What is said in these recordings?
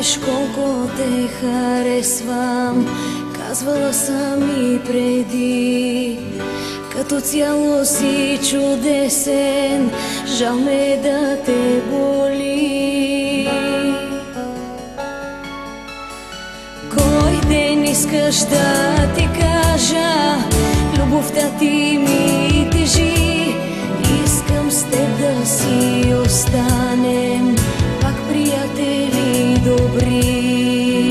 знаеш колко те харесвам, казвала съм и преди. Като цяло си чудесен, жал ме да те боли. Кой ден искаш да ти кажа, любовта ти ми тежи. Искам с теб да си останем пак приятели добри.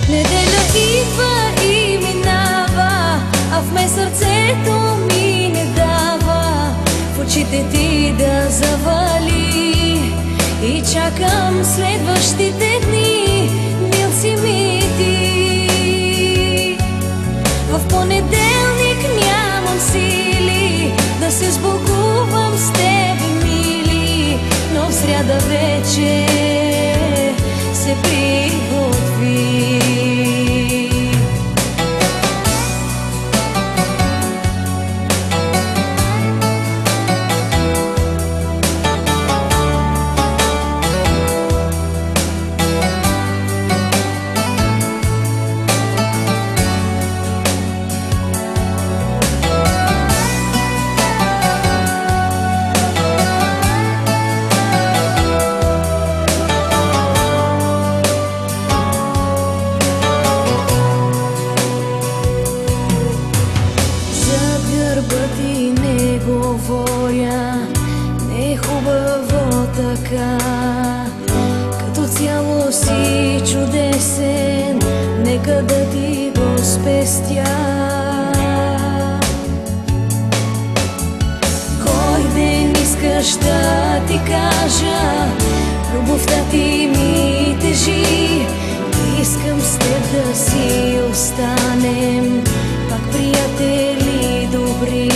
Неделя идва и минава, а в мен сърцето ми не дава в очите ти да завали. И чакам следващите дни, мил си ми ти. В понеделник нямам сили да се сбогувам с тебе, мили, но в сряда вече се приготви. Пъти не говоря, не е хубаво така. Като цяло си чудесен, нека да ти го спестя. Кой ден искаш да ти кажа, любовта ти ми тежи. Искам с теб да си останем пак приятели добри.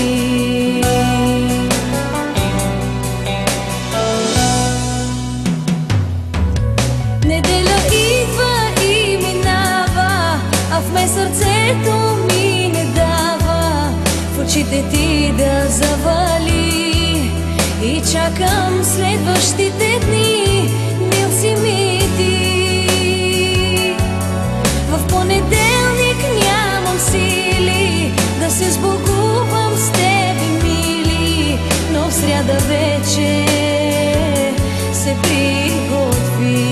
Неделя идва и минава, а в мен сърцето ми не дава в очите ти да завали. И чакам следващите дни, мил си ми ти. В понеделник нямам сили да се сбогувам с тебе, мили, но в сряда вече се приготви.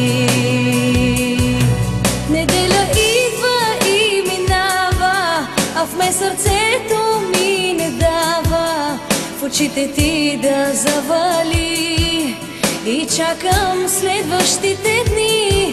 Неделя идва и минава, а в мен сърцето ми не дава в очите ти да завали. И чакам следващите дни,